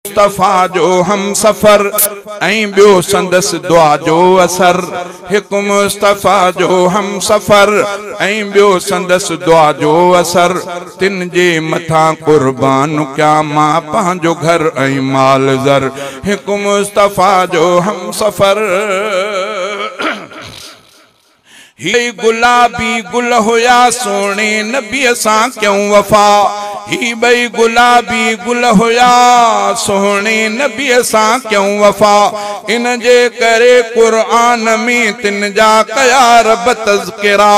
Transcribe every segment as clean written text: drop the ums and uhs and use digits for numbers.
मुस्तफ़ा जो हम सफ़र ऐं ॿियो संदसि दुआ जो असर। हिकु मुस्तफ़ा जो हम सफ़र ऐं ॿियो संदसि दुआ जो असर। तिन जे मथां कुर्बान क्या मां पंहिंजो घर ऐं माल ज़र। हिकु मुस्तफ़ा जो हम सफ़र ही गुलाबी गुल होया सोने नबी सां क्यों वफा। ही बई गुलाबी गुल होया सोने नबी सां क्यों वफा। इन जे करे कुरान में तिन जा कया रब तज़किरा।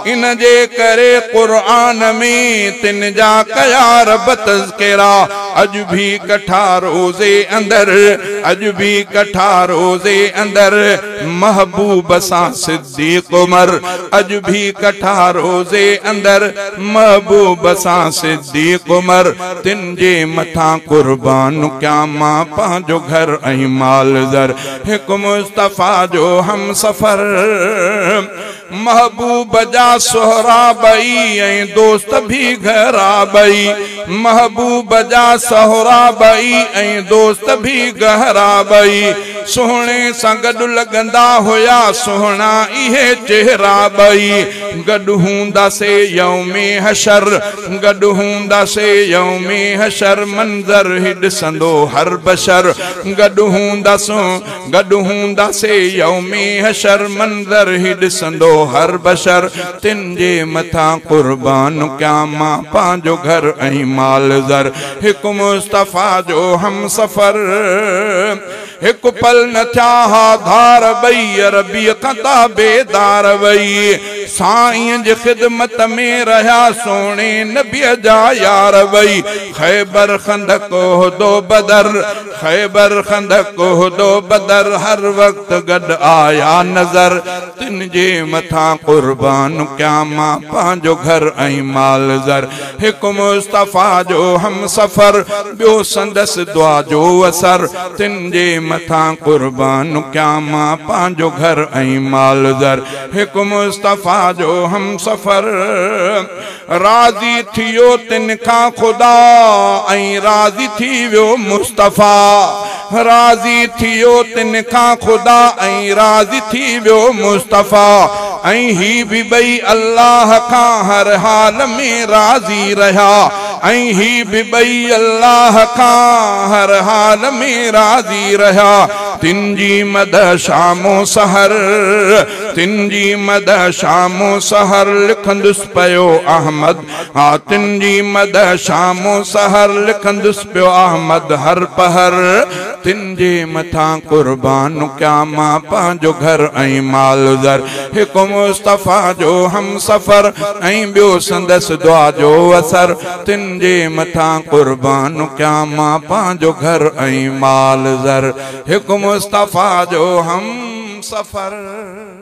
इन जे करे कुरान में तिन जा कया रब तज़किरा। अज भी कठा रोज़े अंदर, अज भी कठा रोज़े अंदर महबूब सां सिद्दीक़ उमर। अज भी कठा रोज़े अंदर महबूब सां सिद्दीक़ उमर। तिन जे मथां कुर्बान क्या मां पंहिंजो घर ऐं माल ज़र। हिकु मुस्तफ़ा जो हम सफ़र महबूब जा सोहरा बई ऐं दोस्त भी घरा बई। महबूब जा सोहरा बई ऐं दोस्त भी घरा बई। सोहणे सां गॾु लगंदा हुया सोहणा इहे चेहरा बई। गॾु हूंदासे यौमे हशर, गॾु हूंदासे यौमे हशर। मंज़र ही ॾिसंदो हर बशर। गॾु हूंदासे यौमे हशर। मंज़र ही ॾिसंदो हर बशर। तिन जे मथां कुर्बान क्या मां पंहिंजो घर ऐं माल ज़र। हिकु मुस्तफ़ा जो हम सफ़र हिकु पल न थिया हा धार बई। अरबी कंदा बेदार बई। साईं जी ख़िदमत में रहा सोने नबी जा यार बई। खैबर खंदक होदो बदर, खैबर खंदक होदो बदर। हर वक्त गॾु आया नज़र। तिन जे मथां कुर्बान क्या मां पंहिंजो घर ऐं माल ज़र। हिकु मुस्तफ़ा जो हम सफ़र ॿियो संदसि दुआ जो असर। तिन जे मथां कुर्बान क्या मां पंहिंजो घर ऐं माल ज़र। हिकु मुस्तफ़ा जो हम सफ़र राज़ी थियो तिन खां ख़ुदा ऐं राज़ी थी वियो मुस्तफ़ा। राज़ी थियो तिन खां ख़ुदा ऐं राज़ी थी वियो मुस्तफ़ा। ऐं ही भी बई अल्लाह खां हर हाल में राज़ी रहा। ऐं ही भी बई अल्लाह खां हर हाल में राज़ी रहा। तिन जी मद शामो सहर, तिन जी मद शामो सहर। लिखंदुसि पियो अहमद हा तिन जी मद शामो सहर। लिखंदुसि पियो अहमद हर पहर। तिन जे मथां कुर्बान क्या मां पंहिंजो घर ऐं माल ज़र। हिकु मुस्तफ़ा जो हम सफ़र ऐं ॿियो संदसि दुआ जो असर। तिन जे मथां कुर्बान क्या मां पंहिंजो घर ऐं माल ज़र। हिकु मुस्तफ़ा जो हम सफ़र।